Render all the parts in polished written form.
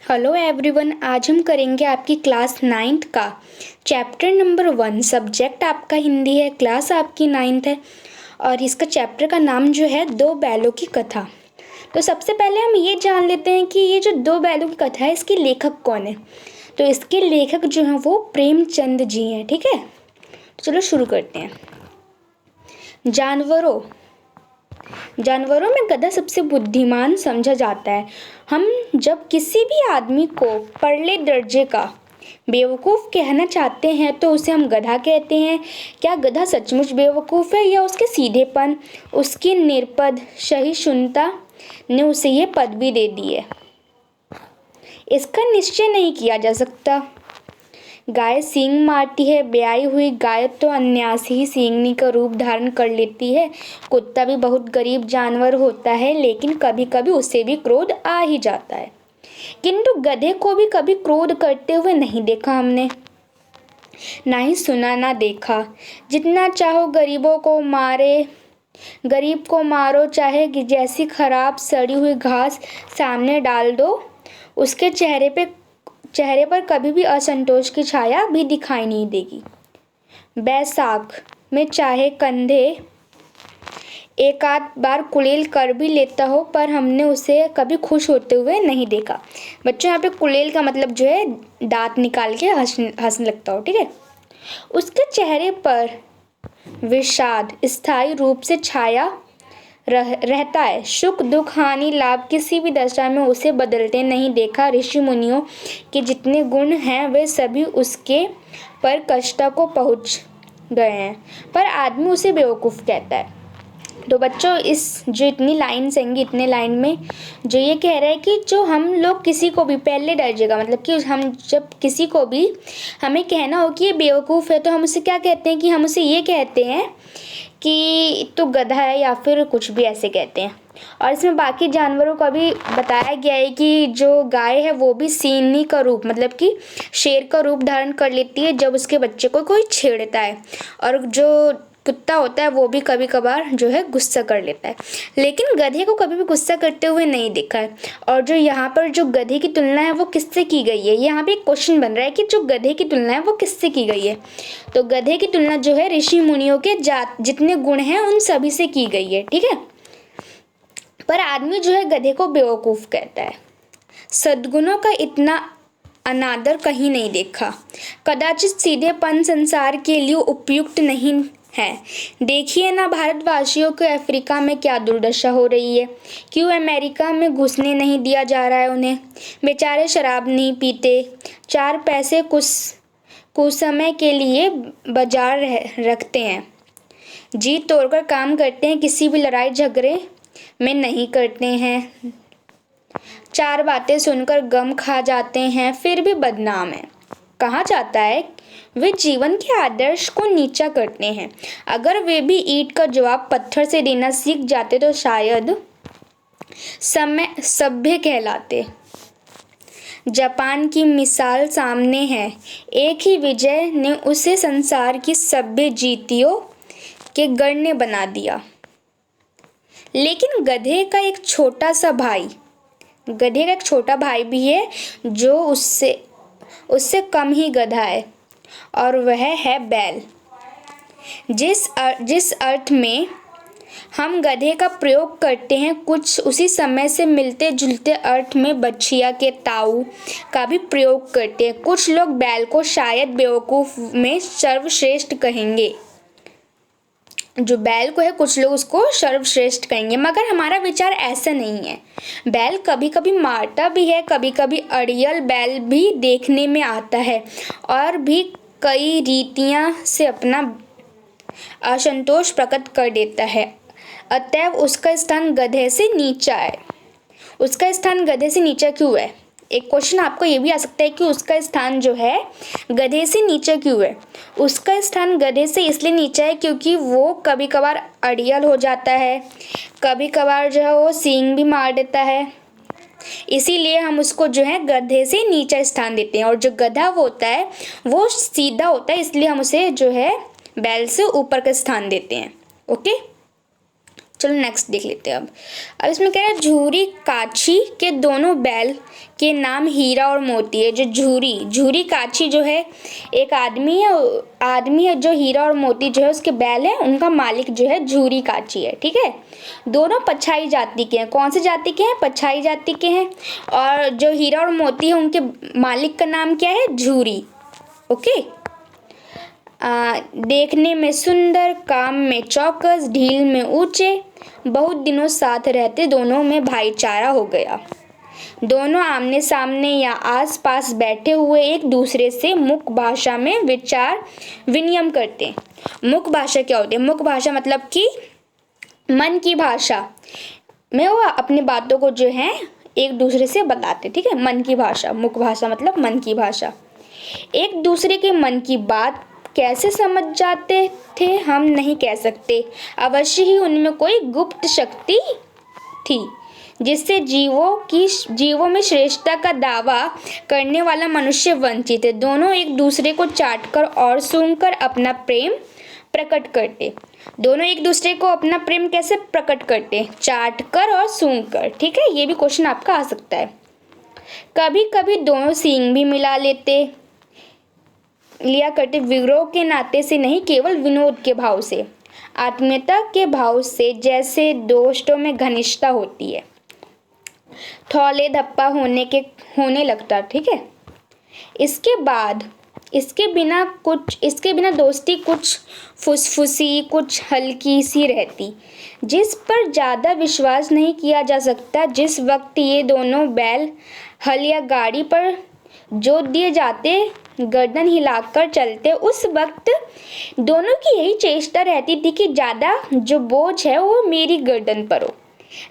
Hello everyone, आज हम करेंगे आपकी क्लास 9th का चैप्टर नंबर 1। सब्जेक्ट आपका हिंदी है, क्लास आपकी 9th है और इसका चैप्टर का नाम जो है दो बैलों की कथा। तो सबसे पहले हम ये जान लेते हैं कि ये जो दो बैलों की कथा है इसके लेखक कौन है। तो इसके लेखक जो हैं वो प्रेमचंद जी हैं। ठीक है, तो चलो शुरू करते हैं। जानवरों में गधा सबसे बुद्धिमान समझा जाता है। हम जब किसी भी आदमी को परले दर्जे का बेवकूफ़ कहना चाहते हैं तो उसे हम गधा कहते हैं। क्या गधा सचमुच बेवकूफ़ है या उसके सीधेपन, उसकी निरपद सहिष्णुता ने उसे ये पदवी दे दी है, इसका निश्चय नहीं किया जा सकता। गाय सींग मारती है, ब्याई हुई गाय तो अन्यासी ही सींगनी का रूप धारण कर लेती है। कुत्ता भी बहुत गरीब जानवर होता है, लेकिन कभी कभी उसे भी क्रोध आ ही जाता है। किंतु गधे को भी कभी क्रोध करते हुए नहीं देखा हमने, ना ही सुना ना देखा। जितना चाहो गरीब को मारो, चाहे जैसी खराब सड़ी हुई घास सामने डाल दो, उसके चेहरे पर कभी भी असंतोष की छाया भी दिखाई नहीं देगी। बैसाख में चाहे कंधे एक आध बार कुलेल कर भी लेता हो, पर हमने उसे कभी खुश होते हुए नहीं देखा। बच्चों, यहाँ पे कुलेल का मतलब जो है दांत निकाल के हंसने लगता हो। ठीक है, उसके चेहरे पर विषाद स्थायी रूप से छाया रहता है। सुख दुख हानि लाभ किसी भी दशा में उसे बदलते नहीं देखा। ऋषि मुनियों के जितने गुण हैं वे सभी उसके पर कष्ट को पहुँच गए हैं, पर आदमी उसे बेवकूफ़ कहता है। तो बच्चों, इस जो इतनी लाइन संगी इतने लाइन में जो ये कह रहा है कि जो हम लोग किसी को भी पहले दर्जे का मतलब कि हम जब किसी को भी हमें कहना हो कि ये बेवकूफ़ है तो हम उसे क्या कहते हैं कि हम उसे ये कहते हैं कि तो गधा है या फिर कुछ भी ऐसे कहते हैं। और इसमें बाकी जानवरों का भी बताया गया है कि जो गाय है वो भी सींगनी का रूप मतलब कि शेर का रूप धारण कर लेती है जब उसके बच्चे को कोई छेड़ता है, और जो कुत्ता होता है वो भी कभी कभार जो है गुस्सा कर लेता है, लेकिन गधे को कभी भी गुस्सा करते हुए नहीं देखा है। और जो यहाँ पर जो गधे की तुलना है वो किससे की गई है, यहाँ पे एक क्वेश्चन बन रहा है कि जो गधे की तुलना है वो किससे की गई है। तो गधे की तुलना जो है ऋषि मुनियों के जितने गुण हैं उन सभी से की गई है। ठीक है, पर आदमी जो है गधे को बेवकूफ़ कहता है। सद्गुणों का इतना अनादर कहीं नहीं देखा। कदाचित सीधेपन संसार के लिए उपयुक्त नहीं है। देखिए ना, भारतवासियों को अफ्रीका में क्या दुर्दशा हो रही है। क्यों अमेरिका में घुसने नहीं दिया जा रहा है उन्हें। बेचारे शराब नहीं पीते, 4 पैसे कुछ समय के लिए बाजार रखते हैं, जी तोड़कर काम करते हैं, किसी भी लड़ाई झगड़े में नहीं करते हैं, 4 बातें सुनकर गम खा जाते हैं, फिर भी बदनाम है। कहा जाता है वे जीवन के आदर्श को नीचा करते हैं। अगर वे भी ईंट का जवाब पत्थर से देना सीख जाते तो शायद सभ्य कहलाते। जापान की मिसाल सामने है। एक ही विजय ने उसे संसार की सभ्य जीतियों के गढ़ ने बना दिया। लेकिन गधे का एक छोटा भाई भी है जो उससे कम ही गधा है, और वह है बैल। जिस अर्थ में हम गधे का प्रयोग करते हैं, कुछ उसी समय से मिलते जुलते अर्थ में बछिया के ताऊ का भी प्रयोग करते हैं। कुछ लोग बैल को शायद बेवकूफ़ में सर्वश्रेष्ठ कहेंगे, जो बैल को है कुछ लोग उसको सर्वश्रेष्ठ कहेंगे, मगर हमारा विचार ऐसा नहीं है। बैल कभी कभी मारता भी है, कभी कभी अड़ियल बैल भी देखने में आता है और भी कई रीतियां से अपना असंतोष प्रकट कर देता है। अतएव उसका स्थान गधे से नीचा है। उसका स्थान गधे से नीचा क्यों है? एक क्वेश्चन आपको ये भी आ सकता है कि उसका स्थान जो है गधे से नीचा क्यों है। उसका स्थान गधे से इसलिए नीचा है क्योंकि वो कभी कभार अड़ियल हो जाता है, कभी कभार जो है वो सींग भी मार देता है, इसीलिए हम उसको जो है गधे से नीचा स्थान देते हैं। और जो गधा वो होता है वो सीधा होता है, इसलिए हम उसे जो है बैल से ऊपर का स्थान देते हैं। ओके, चलो नेक्स्ट देख लेते हैं। अब इसमें कह रहा है झूरी काछी के दोनों बैल के नाम हीरा और मोती है। जो झूरी काछी जो है एक आदमी है जो हीरा और मोती जो है उसके बैल है, उनका मालिक जो है झूरी काछी है। ठीक है, दोनों पछाई जाति के हैं। कौन सी जाति के हैं? पछाई जाति के हैं। और जो हीरा और मोती है उनके मालिक का नाम क्या है? झूरी। ओके। देखने में सुंदर, काम में चौकस, ढील में ऊंचे, बहुत दिनों साथ रहते दोनों में भाईचारा हो गया। दोनों आमने सामने या आस पास बैठे हुए एक दूसरे से मुख भाषा में विचार विनिमय करते। मुख भाषा क्या होती है? मुख भाषा मतलब कि मन की भाषा में वो अपनी बातों को जो है एक दूसरे से बताते। ठीक है, मन की भाषा, मुख भाषा मतलब मन की भाषा। एक दूसरे के मन की बात कैसे समझ जाते थे हम नहीं कह सकते। अवश्य ही उनमें कोई गुप्त शक्ति थी जिससे जीवों में श्रेष्ठता का दावा करने वाला मनुष्य वंचित है। दोनों एक दूसरे को चाटकर और सूंघकर अपना प्रेम प्रकट करते। दोनों एक दूसरे को अपना प्रेम कैसे प्रकट करते? चाटकर और सूंघकर। ठीक है, ये भी क्वेश्चन आपका आ सकता है। कभी कभी दोनों सींग भी मिला लिया करते, विग्रह के नाते से नहीं, केवल विनोद के भाव से, आत्मीयता के भाव से, जैसे दोस्तों में घनिष्ठता होती है। थौले धप्पा होने लगता। ठीक है, इसके बिना दोस्ती कुछ फुसफुसी, कुछ हल्की सी रहती, जिस पर ज़्यादा विश्वास नहीं किया जा सकता। जिस वक्त ये दोनों बैल हल या गाड़ी पर जोत दिए जाते, गर्दन हिलाकर चलते, उस वक्त दोनों की यही चेष्टा रहती थी कि ज़्यादा जो बोझ है वो मेरी गर्दन पर हो।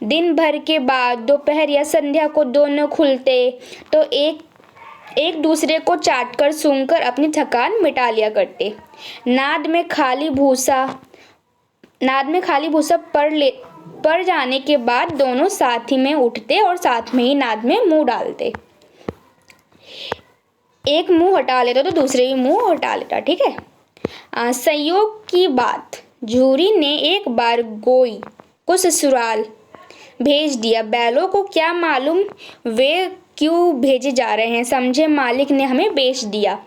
दिन भर के बाद दोपहर या संध्या को दोनों खुलते तो एक दूसरे को चाटकर सूंघकर अपनी थकान मिटा लिया करते। नाद में खाली भूसा पड़ जाने के बाद दोनों साथ ही में उठते और साथ में ही नाद में मुंह डालते। एक मुंह हटा लेता तो दूसरे भी मुंह हटा लेता। ठीक है। संयोग की बात, झूरी ने एक बार गोई को ससुराल भेज दिया। बैलों को क्या मालूम वे क्यों भेजे जा रहे हैं, समझे मालिक ने हमें बेच दिया।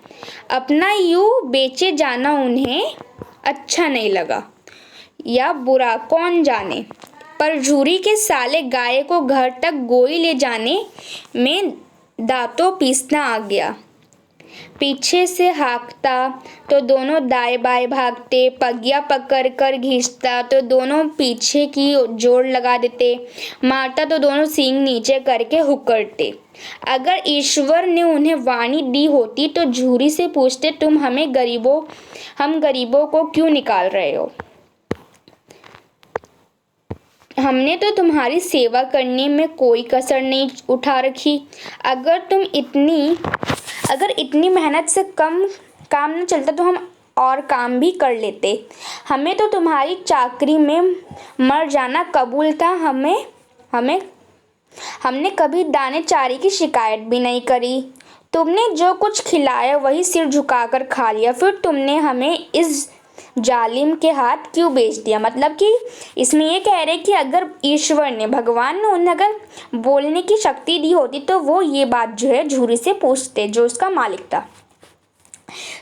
अपना यूं बेचे जाना उन्हें अच्छा नहीं लगा या बुरा कौन जाने, पर झूरी के साले गाय को घर तक गोई ले जाने में दांतों पीसना आ गया। पीछे से हाँकता तो दोनों दाएं बाएं भागते, पगिया पकड़ कर घींचता तो दोनों पीछे की जोड़ लगा देते, मारता तो दोनों सींग नीचे करके हुक्कड़ते। अगर ईश्वर ने उन्हें वाणी दी होती तो झूरी से पूछते, तुम हम गरीबों को क्यों निकाल रहे हो? हमने तो तुम्हारी सेवा करने में कोई कसर नहीं उठा रखी। अगर इतनी मेहनत से काम न चलता तो हम और काम भी कर लेते। हमें तो तुम्हारी चाकरी में मर जाना कबूल था। हमने कभी दाने चारे की शिकायत भी नहीं करी। तुमने जो कुछ खिलाया वही सिर झुकाकर खा लिया, फिर तुमने हमें इस जालिम के हाथ क्यों बेच दिया? मतलब कि इसमें ये कह रहे कि अगर ईश्वर ने, भगवान ने उन्हें अगर बोलने की शक्ति दी होती तो वो ये बात जो है झूरी से पूछते, जो उसका मालिक था।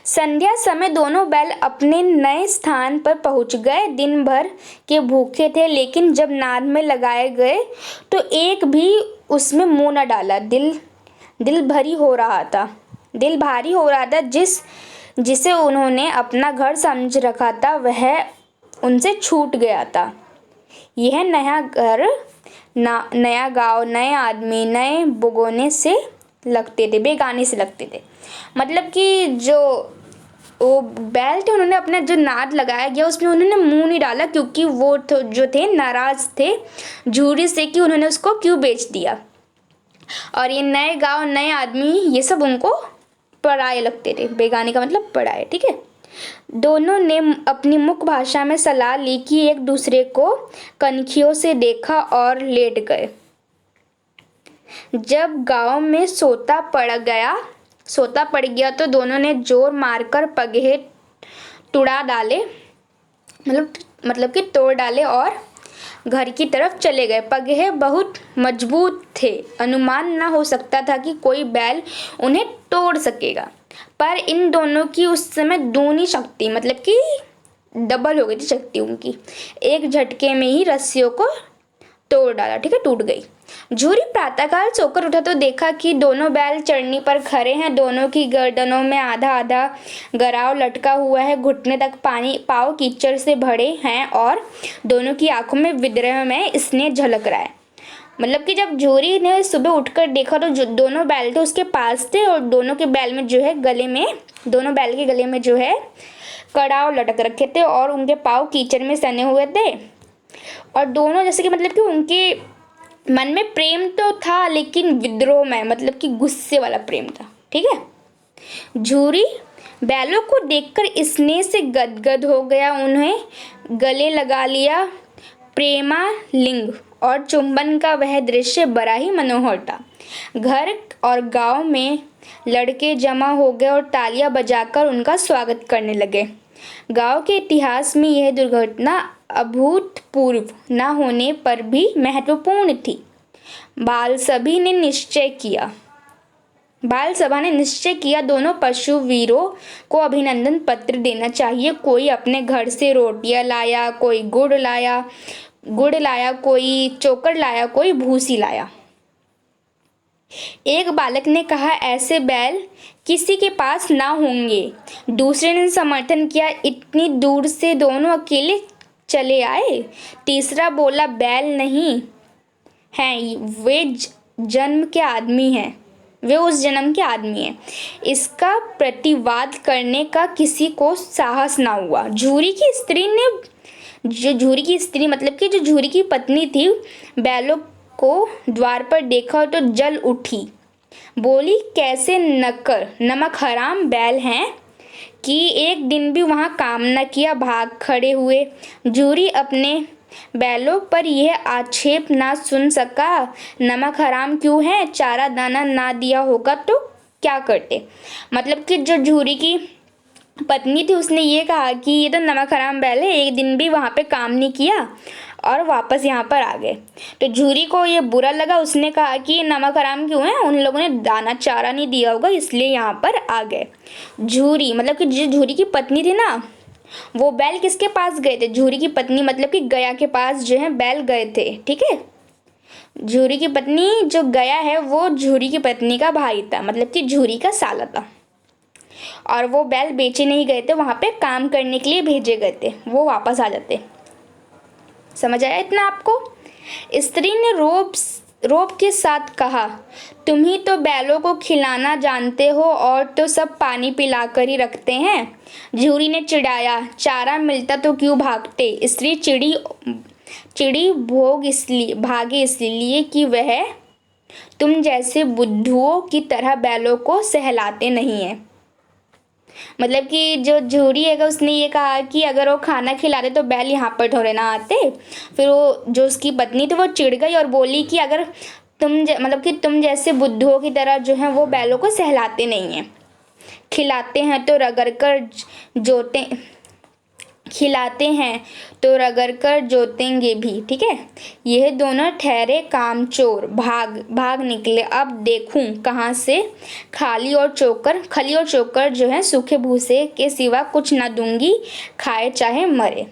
संध्या समय दोनों बैल अपने नए स्थान पर पहुंच गए। दिन भर के भूखे थे, लेकिन जब नाद में लगाए गए तो एक भी उसमें मुंह न डाला। दिल भारी हो रहा था। जिसे उन्होंने अपना घर समझ रखा था वह उनसे छूट गया था। यह नया घर, नया गांव, नए आदमी, नए बेगाने से लगते थे। मतलब कि जो वो बैल थे उन्होंने अपना जो नाद लगाया गया उसमें उन्होंने मुंह नहीं डाला, क्योंकि वो जो थे नाराज थे झूरी से कि उन्होंने उसको क्यों बेच दिया। और ये नए गांव, नए आदमी, ये सब उनको पराये लगते थे। बेगाने का मतलब पराये। ठीक है। दोनों ने अपनी मुख भाषा में सलाह ली कि एक दूसरे को कनखियों से देखा और लेट गए। जब गांव में सोता पड़ गया तो दोनों ने जोर मारकर पगहे तुड़ा डाले, मतलब कि तोड़ डाले और घर की तरफ चले गए। पगहे बहुत मजबूत थे, अनुमान न हो सकता था कि कोई बैल उन्हें तोड़ सकेगा, पर इन दोनों की उस समय दूनी शक्ति, मतलब कि डबल हो गई थी शक्ति उनकी। एक झटके में ही रस्सियों को तोड़ डाला, ठीक है, टूट गई। झूरी प्रातःकाल सोकर उठा तो देखा कि दोनों बैल चढ़नी पर खड़े हैं। दोनों की गर्दनों में आधा आधा गराव लटका हुआ है, घुटने तक पानी, पाँव कीचड़ से भरे हैं और दोनों की आंखों में विद्रोह में स्नेह झलक रहा है। मतलब कि जब झूरी ने सुबह उठकर देखा तो जो दोनों बैल थे उसके पास थे और दोनों के बैल में जो है दोनों बैल के गले में जो है कड़ाव लटक रखे थे और उनके पाँव कीचड़ में सने हुए थे। और दोनों जैसे कि मतलब कि उनके मन में प्रेम तो था लेकिन विद्रोह में, मतलब कि गुस्से वाला प्रेम था, ठीक है। झूरी बैलों को देखकर स्नेह से गदगद हो गया, उन्हें गले लगा लिया। प्रेमालिंग और चुंबन का वह दृश्य बड़ा ही मनोहर था। घर और गांव में लड़के जमा हो गए और तालियां बजाकर उनका स्वागत करने लगे। गांव के इतिहास में यह दुर्घटना अभूतपूर्व न होने पर भी महत्वपूर्ण थी। बाल सभा ने निश्चय किया दोनों पशु वीरों को अभिनंदन पत्र देना चाहिए। कोई अपने घर से रोटियां लाया, कोई गुड़ लाया, कोई चोकर लाया, कोई भूसी लाया। एक बालक ने कहा, ऐसे बैल किसी के पास ना होंगे। दूसरे ने समर्थन किया, इतनी दूर से दोनों अकेले चले आए। तीसरा बोला, बैल नहीं हैं, वे जन्म के आदमी हैं, वे उस जन्म के आदमी हैं। इसका प्रतिवाद करने का किसी को साहस ना हुआ। झूरी की स्त्री मतलब कि जो झूरी की पत्नी थी, बैलों को द्वार पर देखा तो जल उठी। बोली, कैसे नमक हराम बैल हैं कि एक दिन भी वहां काम न किया, भाग खड़े हुए। झूरी अपने बैलों पर यह आक्षेप ना सुन सका। नमक हराम क्यों है? चारा दाना ना दिया होगा तो क्या करते? मतलब कि जो झूरी की पत्नी थी उसने ये कहा कि ये तो नमक हराम बैल है, एक दिन भी वहाँ पे काम नहीं किया और वापस यहाँ पर आ गए। तो झूरी को ये बुरा लगा, उसने कहा कि ये नमक हराम क्यों है, उन लोगों ने दाना चारा नहीं दिया होगा इसलिए यहाँ पर आ गए। झूरी मतलब कि जो झूरी की पत्नी थी ना, वो बैल किसके पास गए थे? झूरी की पत्नी मतलब कि गया के पास जो है बैल गए थे, ठीक है। झूरी की पत्नी जो गया है वो झूरी की पत्नी का भाई था, मतलब कि झूरी का साला था। और वो बैल बेचे नहीं गए थे, वहां पे काम करने के लिए भेजे गए थे, वो वापस आ जाते। समझ आया इतना आपको? स्त्री ने रोब के साथ कहा, तुम ही तो बैलों को खिलाना जानते हो और तो सब पानी पिलाकर ही रखते हैं। झूरी ने चिढ़ाया, चारा मिलता तो क्यों भागते? स्त्री चिड़ी भागे इसलिए कि वह तुम जैसे बुद्धुओं की तरह बैलों को सहलाते नहीं है। मतलब कि जो झूरी है उसने ये कहा कि अगर वो खाना खिलाते तो बैल यहाँ पर थोड़े ना आते। फिर वो जो उसकी पत्नी थी वो चिढ़ गई और बोली कि अगर तुम जैसे बुद्धुओं की तरह जो है वो बैलों को सहलाते नहीं हैं। खिलाते हैं तो रगड़ कर जोतेंगे भी, ठीक है। यह दोनों ठहरे कामचोर, भाग निकले। अब देखूं कहाँ से खली और चोकर जो है सूखे भूसे के सिवा कुछ न दूंगी, खाए चाहे मरे।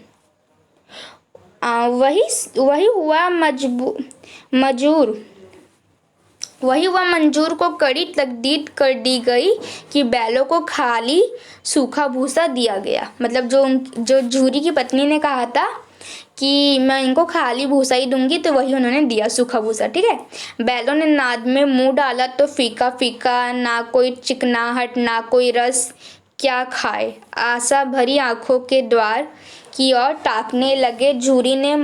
वही हुआ मंजूर को कड़ी तकदीर कर दी गई कि बैलों को खाली सूखा भूसा दिया गया। मतलब जो झूरी की पत्नी ने कहा था कि मैं इनको खाली भूसा ही दूंगी, तो वही उन्होंने दिया, सूखा भूसा, ठीक है। बैलों ने नाद में मुंह डाला तो फीका फीका, ना कोई चिकनाहट ना कोई रस, क्या खाए? आशा भरी आंखों के द्वार की ओर ताकने लगे। झूरी ने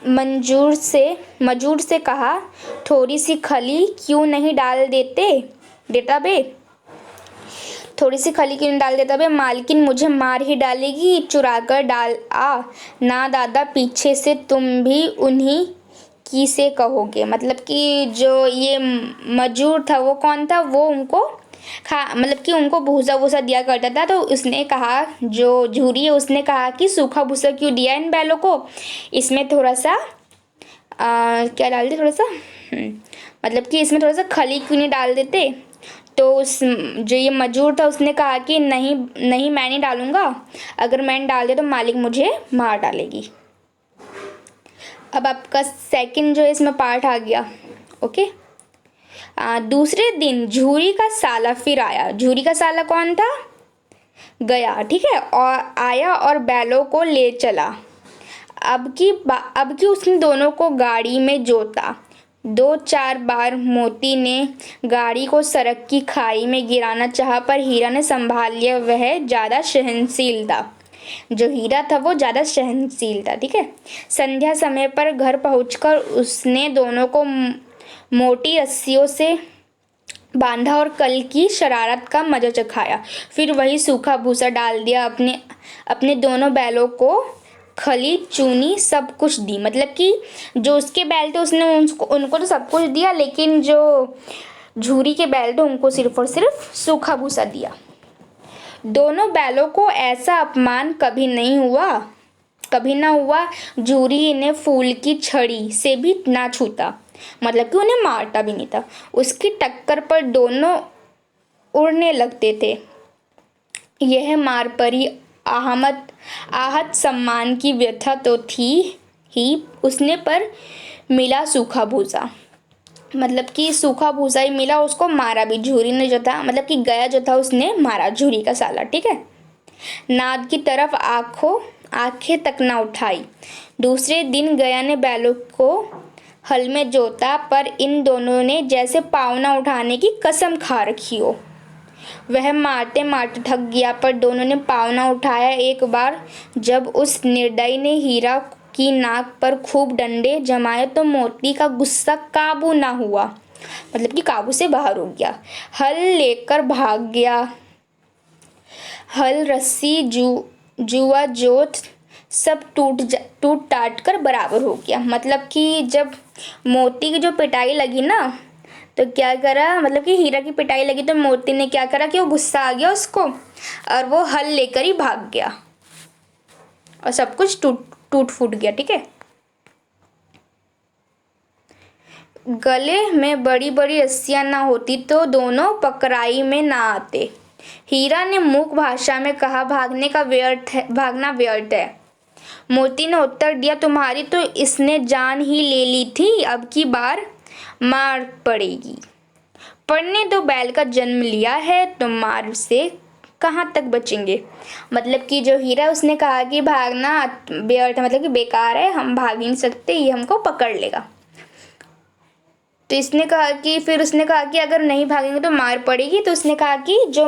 मजूर से कहा, थोड़ी सी खली क्यों नहीं डाल देता बे? थोड़ी सी खली क्यों नहीं डाल देता बे? मालकिन मुझे मार ही डालेगी, चुरा कर डाल आ ना दादा, पीछे से तुम भी उन्हीं की से कहोगे। मतलब कि जो ये मजूर था वो कौन था? वो उनको मतलब कि उनको भूसा वूसा दिया करता था। तो उसने कहा, जो झूरी है उसने कहा कि सूखा भूसा क्यों दिया इन बैलों को, इसमें थोड़ा सा क्या डाल दे, थोड़ा सा मतलब कि इसमें थोड़ा सा खली क्यों नहीं डाल देते। तो उस जो ये मजदूर था उसने कहा कि नहीं नहीं, मैं नहीं डालूंगा, अगर मैंने डाल दिया तो मालिक मुझे मार डालेगी। अब आपका सेकंड जो है इसमें पार्ट आ गया। ओके। दूसरे दिन झूरी का साला फिर आया। झूरी का साला कौन था? गया, ठीक है, और आया और बैलों को ले चला। अब की उसने दोनों को गाड़ी में जोता। 2-4 बार मोती ने गाड़ी को सड़क की खाई में गिराना चाहा, पर हीरा ने संभाल लिया। वह ज़्यादा सहनशील था। जो हीरा था वो ज़्यादा सहनशील था, ठीक है। संध्या समय पर घर पहुंचकर उसने दोनों को मोटी रस्सियों से बांधा और कल की शरारत का मजा चखाया। फिर वही सूखा भूसा डाल दिया। अपने दोनों बैलों को खली चूनी सब कुछ दी। मतलब कि जो उसके बैल थे उसने उनको तो सब कुछ दिया, लेकिन जो झूरी के बैल थे उनको सिर्फ और सिर्फ सूखा भूसा दिया। दोनों बैलों को ऐसा अपमान कभी ना हुआ। झूरी इन्हें फूल की छड़ी से भी ना छूता, मतलब कि उन्हें मारता भी नहीं था। उसकी टक्कर पर दोनों उड़ने लगते थे। यह मार परी आहत सम्मान की व्यथा तो थी ही, उसने पर मिला सूखा भूसा। मतलब कि सूखा भूसा ही मिला, उसको मारा भी। झूरी ने जो था, मतलब कि गया जो था उसने मारा झूरी का साला, ठीक है। नाद की तरफ आंखें तक ना उठाई। दूसरे दिन गया ने बैलों को हल में जोता, पर इन दोनों ने जैसे पाँव ना उठाने की कसम खा रखी हो। वह मारते मारते थक गया, पर दोनों ने पाँव ना उठाया। एक बार जब उस निर्दयी ने हीरा की नाक पर खूब डंडे जमाए तो मोती का गुस्सा काबू ना हुआ, मतलब कि काबू से बाहर हो गया। हल लेकर भाग गया। हल, रस्सी, जुआ जोत सब टूट टाट कर बराबर हो गया। मतलब कि जब मोती की जो पिटाई लगी ना, तो क्या करा, मतलब कि हीरा की पिटाई लगी तो मोती ने क्या करा कि वो गुस्सा आ गया उसको, और वो हल लेकर ही भाग गया और सब कुछ टूट फूट गया, ठीक है। गले में बड़ी बड़ी रस्सियां ना होती तो दोनों पकड़ाई में ना आते। हीरा ने मूक भाषा में कहा, भागना व्यर्थ है। मोती ने उत्तर दिया, तुम्हारी तो इसने जान ही ले ली थी, अब की बार मार पड़ेगी। पढ़ने दो, बैल का जन्म लिया है तो मार से कहाँ तक बचेंगे। मतलब कि जो हीरा उसने कहा कि भागना व्यर्थ, मतलब कि बेकार है, हम भाग ही नहीं सकते, ये हमको पकड़ लेगा। तो फिर उसने कहा कि अगर नहीं भागेंगे तो मार पड़ेगी। तो उसने कहा कि जो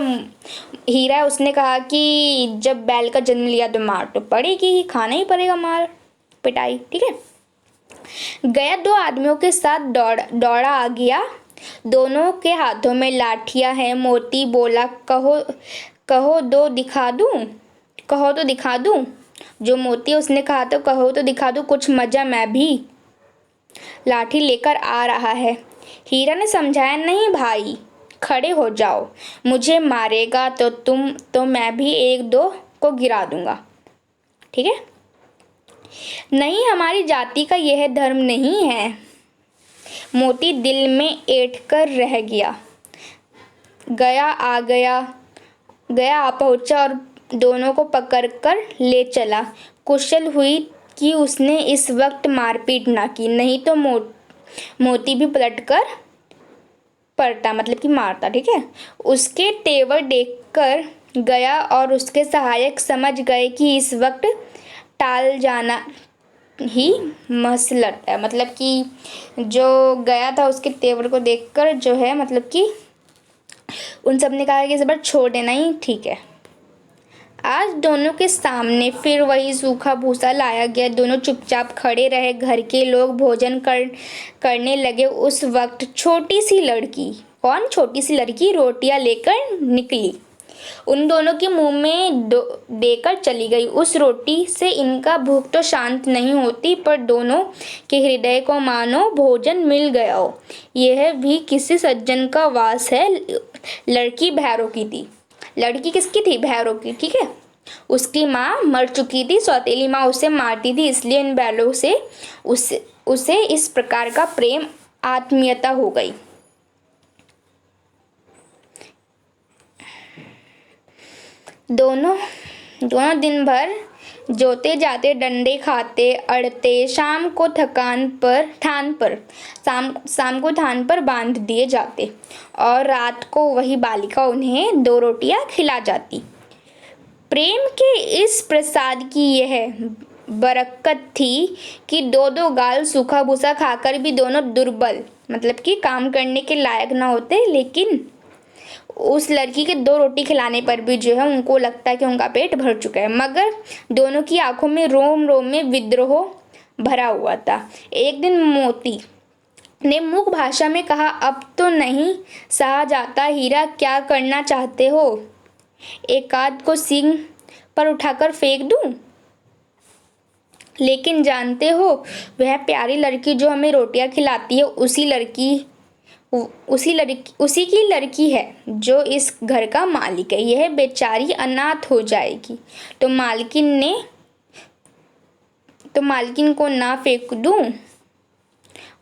हीरा है उसने कहा कि जब बैल का जन्म लिया तो मार तो पड़ेगी ही, खाना ही पड़ेगा मार पिटाई, ठीक है। गया 2 आदमियों के साथ दौड़ा आ गया। दोनों के हाथों में लाठियां हैं। मोती बोला, कहो तो दिखा दूं। जो मोती उसने कहा तो कहो तो दिखा दूं, कुछ मजा, मैं भी लाठी लेकर आ रहा है। हीरा ने समझाया, नहीं भाई, खड़े हो जाओ, मुझे मारेगा तो मैं भी 1-2 को गिरा दूंगा, ठीक है। नहीं, हमारी जाति का यह धर्म नहीं है। मोती दिल में ऐंठ कर रह गया। गया आ पहुंचा और दोनों को पकड़कर ले चला। कुशल हुई कि उसने इस वक्त मारपीट ना की, नहीं तो मोती भी पलटा, मतलब कि मारता, ठीक है। उसके तेवर देखकर गया और उसके सहायक समझ गए कि इस वक्त टाल जाना ही मसलत है। मतलब कि जो गया था उसके तेवर को देखकर जो है, मतलब कि उन सब ने कहा कि इस बार छोड़ देना ही ठीक है। आज दोनों के सामने फिर वही सूखा भूसा लाया गया। दोनों चुपचाप खड़े रहे। घर के लोग भोजन करने लगे। उस वक्त छोटी सी लड़की रोटियां लेकर निकली। उन दोनों के मुंह में देकर चली गई। उस रोटी से इनका भूख तो शांत नहीं होती, पर दोनों के हृदय को मानो भोजन मिल गया हो। यह भी किसी सज्जन का वास है। लड़की भैरव की थी। लड़की किसकी थी? भैरव की। ठीक है। उसकी माँ मर चुकी थी। सौतेली माँ उसे मारती थी, इसलिए इन बैलों से उसे इस प्रकार का प्रेम आत्मीयता हो गई। दोनों दिन भर जोते जाते, डंडे खाते, अड़ते, शाम को थान पर बांध दिए जाते और रात को वही बालिका उन्हें 2 रोटियां खिला जाती। प्रेम के इस प्रसाद की यह बरकत थी कि 2 गाल सूखा भूसा खाकर भी दोनों दुर्बल, मतलब कि काम करने के लायक ना होते, लेकिन उस लड़की के 2 रोटी खिलाने पर भी जो है उनको लगता है कि उनका पेट भर चुका है। मगर दोनों की आंखों में रोम रोम में विद्रोह भरा हुआ था। एक दिन मोती ने मूक भाषा में कहा, अब तो नहीं सहा जाता हीरा, क्या करना चाहते हो? एक आध को सींग पर उठाकर फेंक दूं? लेकिन जानते हो, वह प्यारी लड़की जो हमें रोटियां खिलाती है उसी की लड़की है जो इस घर का मालिक है। यह बेचारी अनाथ हो जाएगी तो मालकिन को ना फेंक दूं?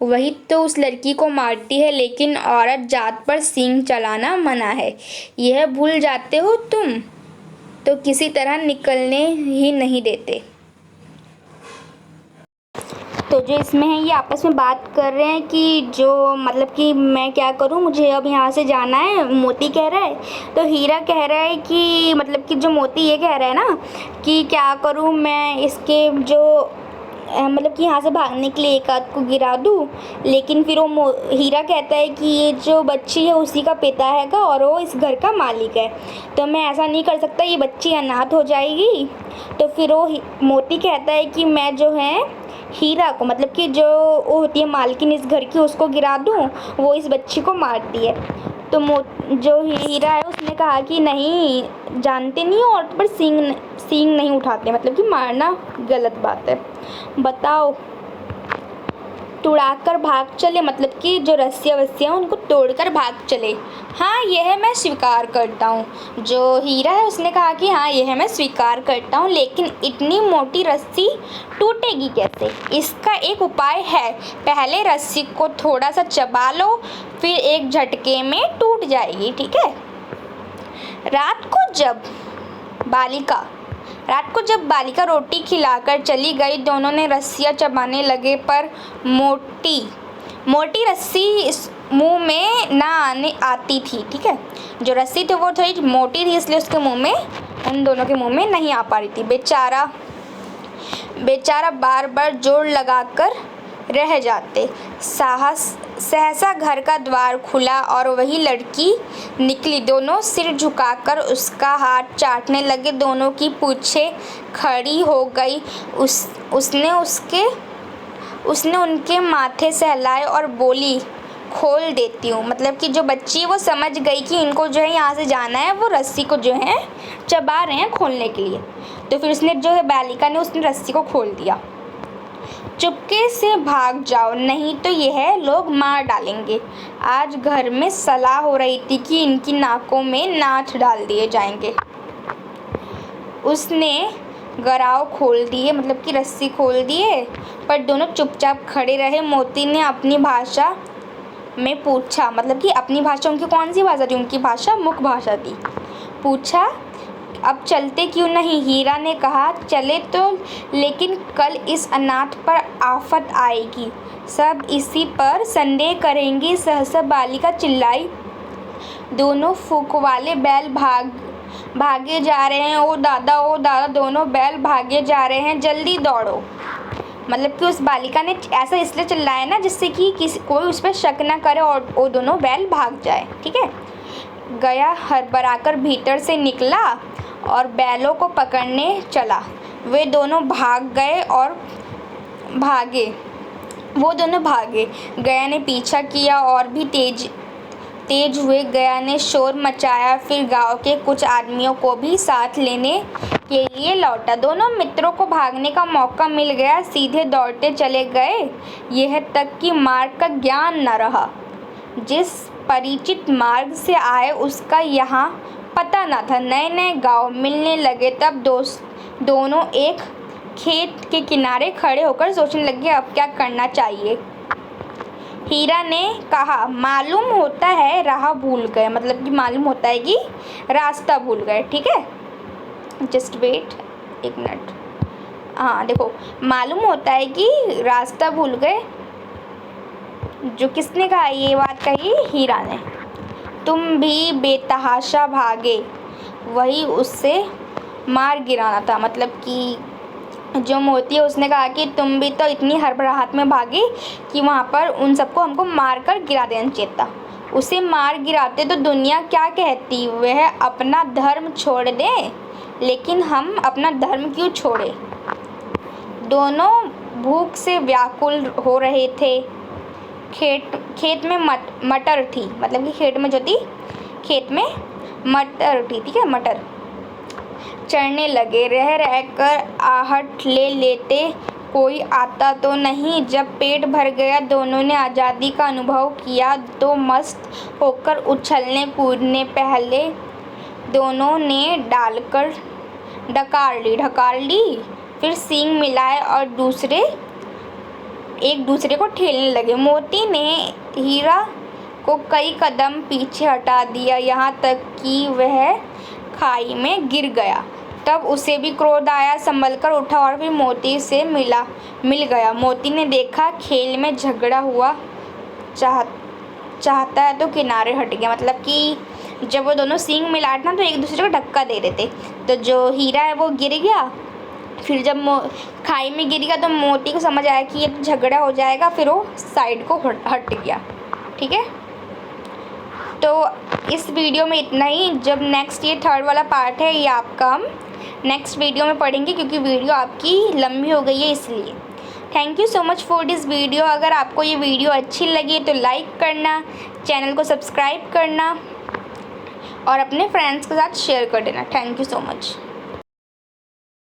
वही तो उस लड़की को मारती है, लेकिन औरत जात पर सींग चलाना मना है। यह भूल जाते हो तुम तो किसी तरह निकलने ही नहीं देते। तो जो इसमें है ये आपस में बात कर रहे हैं कि जो मतलब कि मैं क्या करूं, मुझे अब यहाँ से जाना है। मोती कह रहा है, तो हीरा कह रहा है कि मतलब कि जो मोती ये कह रहा है ना कि क्या करूं मैं, इसके जो मतलब कि यहाँ से भागने के लिए एक आध को गिरा दूँ। लेकिन फिर वो हीरा कहता है कि ये जो बच्ची है उसी का पिता हैगा और वो इस घर का मालिक है, तो मैं ऐसा नहीं कर सकता, ये बच्ची अनाथ हो जाएगी। तो फिर वो मोती कहता है कि मैं जो है हीरा को, मतलब कि जो वो होती है मालकिन इस घर की, उसको गिरा दूँ, वो इस बच्ची को मारती है। तो जो हीरा है उसने कहा कि नहीं, जानते नहीं हो औरत पर सींग नहीं उठाते, मतलब कि मारना गलत बात है। बताओ, तुड़ाकर भाग चले, मतलब कि जो रस्सियाँ वस्सियाँ उनको तोड़कर भाग चले। हाँ, यह मैं स्वीकार करता हूँ। जो हीरा है उसने कहा कि हाँ, यह मैं स्वीकार करता हूँ, लेकिन इतनी मोटी रस्सी टूटेगी कैसे? इसका एक उपाय है। पहले रस्सी को थोड़ा सा चबा लो, फिर एक झटके में टूट जाएगी। ठीक है। रात को जब बालिका रोटी खिलाकर चली गई, दोनों ने रस्सियाँ चबाने लगे, पर मोटी रस्सी मुंह में ना आती थी। ठीक है। जो रस्सी थी वो थोड़ी मोटी थी, इसलिए उसके मुंह में, उन दोनों के मुंह में नहीं आ पा रही थी। बेचारा बार बार जोर लगाकर रह जाते। सहसा घर का द्वार खुला और वही लड़की निकली। दोनों सिर झुकाकर उसका हाथ चाटने लगे। दोनों की पूंछें खड़ी हो गई। उसने उनके माथे सहलाए और बोली, खोल देती हूँ। मतलब कि जो बच्ची है वो समझ गई कि इनको जो है यहाँ से जाना है, वो रस्सी को जो है चबा रहे हैं खोलने के लिए। तो फिर उसने जो है बालिका ने उसने रस्सी को खोल दिया। चुपके से भाग जाओ, नहीं तो यह लोग मार डालेंगे। आज घर में सलाह हो रही थी कि इनकी नाकों में नाथ डाल दिए जाएंगे। उसने गराव खोल दिए, मतलब कि रस्सी खोल दिए, पर दोनों चुपचाप खड़े रहे। मोती ने अपनी भाषा में पूछा, मतलब कि अपनी भाषा, उनकी कौन सी भाषा थी? उनकी भाषा मुख भाषा थी। पूछा, अब चलते क्यों नहीं? हीरा ने कहा, चले तो, लेकिन कल इस अनाथ पर आफत आएगी, सब इसी पर संदेह करेंगे। सहसा बालिका चिल्लाई, दोनों फूक वाले बैल भागे जा रहे हैं। ओ दादा, दोनों बैल भागे जा रहे हैं, जल्दी दौड़ो। मतलब कि उस बालिका ने ऐसा इसलिए चिल्लाया ना, जिससे कि कोई उस पर शक ना करे और वो दोनों बैल भाग जाए। ठीक है। गया हड़बड़ाकर भीतर से निकला और बैलों को पकड़ने चला। वे दोनों भागे। गया ने पीछा किया और भी तेज हुए। गया ने शोर मचाया, फिर गांव के कुछ आदमियों को भी साथ लेने के लिए लौटा। दोनों मित्रों को भागने का मौका मिल गया, सीधे दौड़ते चले गए, यह तक कि मार्ग का ज्ञान न रहा। जिस परिचित मार्ग से आए उसका यहाँ पता न था। नए नए गांव मिलने लगे। तब दोनों एक खेत के किनारे खड़े होकर सोचने लगे, अब क्या करना चाहिए। हीरा ने कहा, मालूम होता है राह भूल गए, मतलब कि मालूम होता है कि रास्ता भूल गए। ठीक है, जस्ट वेट एक मिनट। हाँ देखो, मालूम होता है कि रास्ता भूल गए। जो किसने कहा ये बात कही? हीरा ने। तुम भी बेतहाशा भागे, वही उससे मार गिराना था। मतलब कि जो मोती है उसने कहा कि तुम भी तो इतनी हड़बड़ाहट में भागे कि वहाँ पर उन सबको हमको मार कर गिरा देना चाहिए था। उसे मार गिराते तो दुनिया क्या कहती, वह अपना धर्म छोड़ दे, लेकिन हम अपना धर्म क्यों छोड़े। दोनों भूख से व्याकुल हो रहे थे। खेत में मटर थी, मतलब कि खेत में जो थी, खेत में मटर थी। ठीक है, मटर चढ़ने लगे। रह रहकर आहट ले लेते, कोई आता तो नहीं। जब पेट भर गया, दोनों ने आज़ादी का अनुभव किया। तो मस्त होकर उछलने कूदने पहले दोनों ने ढकार ली, फिर सींग मिलाए और एक दूसरे को ठेलने लगे। मोती ने हीरा को कई कदम पीछे हटा दिया, यहाँ तक कि वह खाई में गिर गया। तब उसे भी क्रोध आया, संभल कर उठा और फिर मोती से मिल गया। मोती ने देखा खेल में झगड़ा हुआ चाहता है तो किनारे हट गया। मतलब कि जब वो दोनों सींग मिलाए ना तो एक दूसरे को धक्का दे रहे थे, तो जो हीरा है वो गिर गया। फिर जब खाई में गिर गया तो मोती को समझ आया कि ये झगड़ा हो जाएगा, फिर वो साइड को हट गया। ठीक है, तो इस वीडियो में इतना ही। जब नेक्स्ट ये थर्ड वाला पार्ट है, ये आपका हम नेक्स्ट वीडियो में पढ़ेंगे, क्योंकि वीडियो आपकी लंबी हो गई है इसलिए। Thank you so much for this video. अगर आपको ये वीडियो अच्छी लगी तो लाइक करना, चैनल को सब्सक्राइब करना और अपने फ्रेंड्स के साथ शेयर कर देना। Thank you so much.